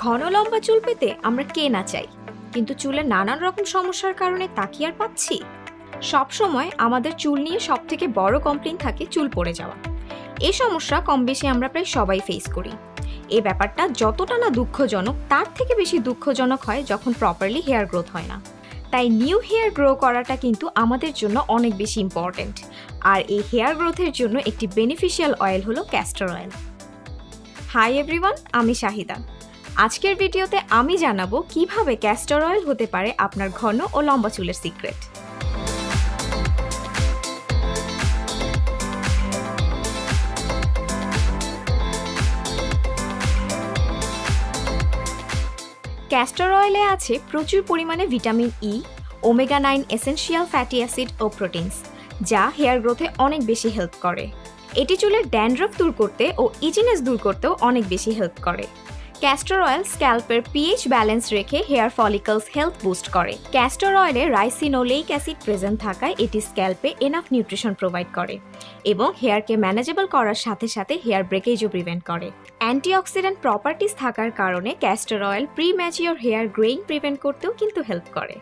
ঘন লম্বা চুল পেতে আমরা কে না চাই, কিন্তু চুলের নানান রকম সমস্যার কারণে তা কি আর পাচ্ছি? সবসময় আমাদের চুল নিয়ে সবথেকে বড় কমপ্লেইন থাকে চুল পড়ে যাওয়া। এই সমস্যা কম বেশি আমরা প্রায় সবাই ফেস করি। এই ব্যাপারটা যতটা না দুঃখজনক, তার থেকে বেশি দুঃখজনক হয় যখন প্রপারলি হেয়ার গ্রোথ হয় না। তাই নিউ হেয়ার গ্রো করাটা কিন্তু আমাদের জন্য অনেক বেশি ইম্পর্ট্যান্ট। আর এই হেয়ার গ্রোথের জন্য একটি বেনিফিশিয়াল অয়েল হলো ক্যাস্টর অয়েল। হাই এভরিওয়ান, আমি শাহিদা। আজকের ভিডিওতে আমি জানাবো কিভাবে ক্যাস্টর অয়েল হতে পারে আপনার ঘন ও লম্বা চুলের সিক্রেট। ক্যাস্টর অয়েলে আছে প্রচুর পরিমাণে vitamin E, omega 9 essential fatty acid ও প্রোটিনস, যা হেয়ার গ্রোথে অনেক বেশি হেল্প করে। এটি চুলের ড্যান্ড্রফ দূর করতে ও ইচিনেস দূর করতেও অনেক বেশি হেল্প করে। ক্যাস্টর অয়েল স্ক্যাল্পের পিএইচ ব্যালেন্স রেখে হেয়ার ফলিকলস হেলথ বুস্ট করে। ক্যাস্টর অয়েলে রাইসিনোলেইক অ্যাসিড প্রেজেন্ট থাকায় এটি স্ক্যাল্পে এনাফ নিউট্রিশন প্রোভাইড করে এবং হেয়ারকে ম্যানেজেবল করার সাথে সাথে হেয়ার ব্রেকেজও প্রিভেন্ট করে। অ্যান্টিঅক্সিডেন্ট প্রপার্টিস থাকার কারণে castor oil premature hair greying prevent করতেও কিন্তু হেল্প করে।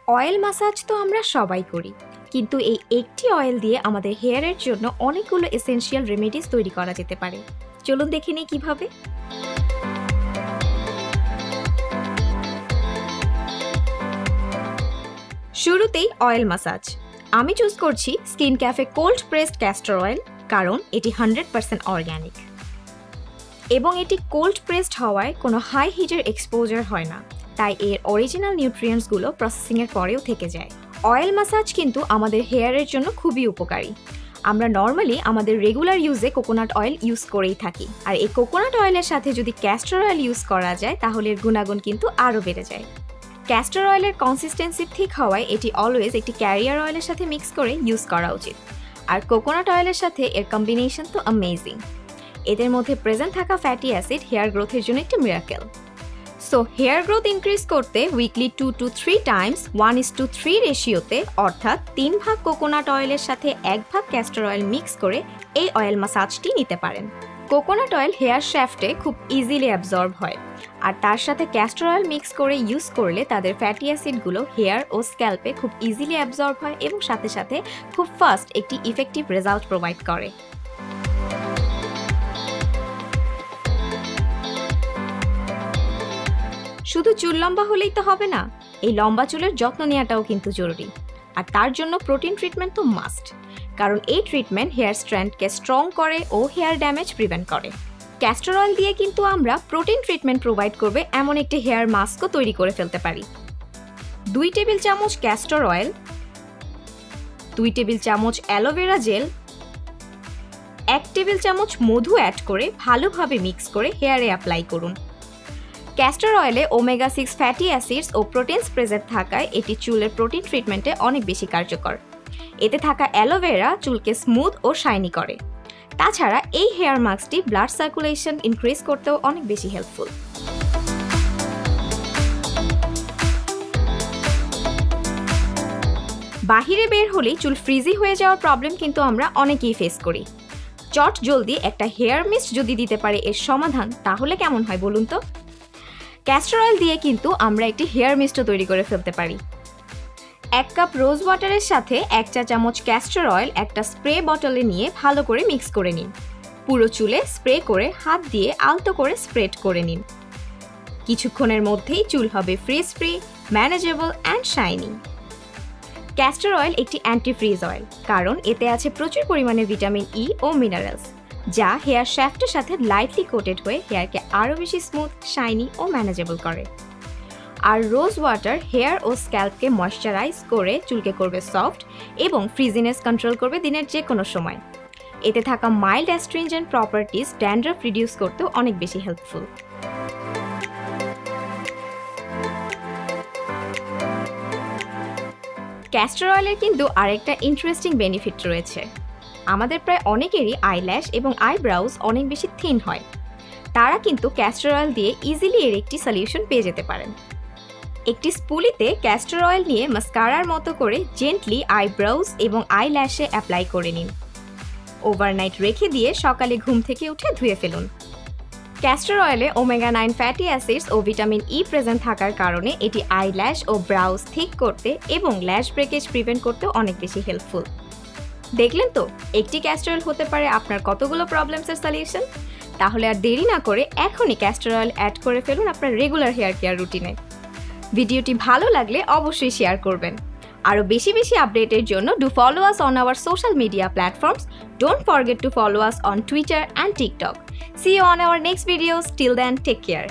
অয়েল ম্যাসাজ তো আমরা সবাই করি, কিন্তু এই একটি অয়েল দিয়ে আমাদের হেয়ারের জন্য অনেকগুলো এসেনশিয়াল রেমেডিস তৈরি করা যেতে পারে। চলুন দেখে নিই কিভাবে। শুরুতেই অয়েল ম্যাসাজ। আমি চুজ করছি স্কিনক্যাফে কোল্ড প্রেসড ক্যাস্টর অয়েল, কারণ এটি 100% অর্গ্যানিক এবং এটি কোল্ড প্রেসড হওয়ায় কোনো হাই হিটের এক্সপোজার হয় না, তাই এর অরিজিনাল নিউট্রিয়েন্টসগুলো প্রসেসিংয়ের পরেও থেকে যায়। অয়েল ম্যাসাজ কিন্তু আমাদের হেয়ারের জন্য খুবই উপকারী। আমরা নর্মালি আমাদের রেগুলার ইউজে কোকোনাট অয়েল ইউজ করেই থাকি, আর এই কোকোনাট অয়েলের সাথে যদি ক্যাস্টর অয়েল ইউজ করা যায় তাহলে এর গুণাগুণ কিন্তু আরও বেড়ে যায়। ক্যাস্টর অয়েলের কনসিস্টেন্সি ঠিক হওয়ায় এটি অলওয়েজ একটি ক্যারিয়ার অয়েলের সাথে মিক্স করে ইউজ করা উচিত। আর কোকোনাট অয়েলের সাথে এর কম্বিনেশন তো অ্যামেজিং। এদের মধ্যে প্রেজেন্ট থাকা ফ্যাটি অ্যাসিড হেয়ার গ্রোথের জন্য একটি miracle. So here growth increase করতে উইকলি 2 to 3 টাইমস 1:3 রেশিওতে, অর্থাৎ 3 ভাগ কোকোনাট অয়েলের সাথে 1 ভাগ ক্যাস্টর অয়েল মিক্স করে এই অয়েল ম্যাসাজটি নিতে পারেন। কোকোনাট অয়েল হেয়ার শ্যাফটে খুব ইজিলি অ্যাবজর্ব হয়, আর তার সাথে ক্যাস্টর অয়েল মিক্স করে ইউজ করলে তাদের ফ্যাটি অ্যাসিডগুলো হেয়ার ও স্ক্যাল্পে খুব ইজিলি অ্যাবজর্ব হয় এবং সাথে সাথে খুব ফাস্ট একটি ইফেক্টিভ রেজাল্ট প্রোভাইড করে। শুধু চুল লম্বা হলেই তো হবে না, এই লম্বা চুলের যত্ন নেওয়াটাও কিন্তু জরুরি। আর তার জন্য প্রোটিন ট্রিটমেন্ট তো মাস্ট, কারণ এই ট্রিটমেন্ট হেয়ার স্ট্র্যান্ডকে স্ট্রং করে ও হেয়ার ড্যামেজ প্রিভেন্ট করে। ক্যাস্টর অয়েল দিয়ে কিন্তু আমরা প্রোটিন ট্রিটমেন্ট প্রোভাইড করবে এমন একটি হেয়ার মাস্কও তৈরি করে ফেলতে পারি। 2 টেবিল চামচ ক্যাস্টর অয়েল, 2 টেবিল চামচ অ্যালোভেরা জেল, 1 টেবিল চামচ মধু অ্যাড করে ভালোভাবে মিক্স করে হেয়ারে অ্যাপ্লাই করুন। ক্যাস্টর অয়েলে ওমেগা 6 ফ্যাটি অ্যাসিডস ও প্রোটিনস প্রেজেন্ট থাকায় এটি চুলের প্রোটিন ট্রিটমেন্টে অনেক বেশি কার্যকর। এতে থাকা অ্যালোভেরা চুলকে স্মুথ ও শাইনি করে। তাছাড়া এই হেয়ার মাস্কটি ব্লাড সার্কুলেশন ইনক্রিজ করতেও অনেক বেশি হেল্পফুল। বাহিরে বের হলেই চুল ফ্রিজি হয়ে যাওয়ার প্রবলেম কিন্তু আমরা অনেকেই ফেস করি। চট জলদি একটা হেয়ার মিস্ট যদি দিতে পারে এর সমাধান, তাহলে কেমন হয় বলুন তো? ক্যাস্টর অয়েল দিয়ে কিন্তু আমরা একটি হেয়ার মিস্টও তৈরি করে ফেলতে পারি। 1 কাপ রোজ ওয়াটারের সাথে 1 চা চামচ ক্যাস্টর অয়েল একটা স্প্রে বটলে নিয়ে ভালো করে মিক্স করে নিন। পুরো চুলে স্প্রে করে হাত দিয়ে আলতো করে স্প্রেড করে নিন। কিছুক্ষণের মধ্যেই চুল হবে fridge free, manageable and shiny. Castor oil একটি অ্যান্টিফ্রিজ অয়েল, কারণ এতে আছে প্রচুর পরিমাণে ভিটামিন ই ও মিনারেলস, যা হেয়ার শ্যাফটের সাথে লাইটলি কোটেড হয়ে হেয়ারকে আরও বেশি স্মুথ, শাইনি ও ম্যানেজেবল করে। আর রোজ ওয়াটার হেয়ার ও স্ক্যাল্পকে ময়শ্চারাইজ করে চুলকে করবে সফট এবং ফ্রিজিনেস কন্ট্রোল করবে দিনের যে কোনো সময়। এতে থাকা mild astringent properties dandruff reduce করতেও অনেক বেশি হেল্পফুল। ক্যাস্টর অয়েলের কিন্তু আরেকটা ইন্টারেস্টিং বেনিফিট রয়েছে। আমাদের প্রায় অনেকেরই আইল্যাশ এবং আইব্রাউজ অনেক বেশি থিন হয়। তারা কিন্তু ক্যাস্টর অয়েল দিয়ে ইজিলি এর একটি সলিউশন পেয়ে যেতে পারেন। একটি স্পুলিতে ক্যাস্টর অয়েল নিয়ে মাস্কারার মতো করে জেন্টলি আইব্রাউজ এবং আইল্যাশে অ্যাপ্লাই করে নিন। ওভারনাইট রেখে দিয়ে সকালে ঘুম থেকে উঠে ধুয়ে ফেলুন। ক্যাস্টর অয়েলে ওমেগা 9 ফ্যাটি অ্যাসিডস ও ভিটামিন ই প্রেজেন্ট থাকার কারণে এটি আইল্যাশ ও ব্রাউজ থিক করতে এবং ল্যাশ ব্রেকেজ প্রিভেন্ট করতেও অনেক বেশি হেল্পফুল। দেখলেন তো একটি ক্যাস্টর অয়েল হতে পারে আপনার কতগুলো প্রবলেমসের সলিউশন। তাহলে আর দেরি না করে এখনই ক্যাস্টর অয়েল অ্যাড করে ফেলুন আপনার রেগুলার হেয়ার কেয়ার রুটিনে। ভিডিওটি ভালো লাগলে অবশ্যই শেয়ার করবেন। আরও বেশি বেশি আপডেটের জন্য do follow us on our social media platforms. Don't forget to follow us on Twitter and TikTok. See you on our next videos. Till then, take care.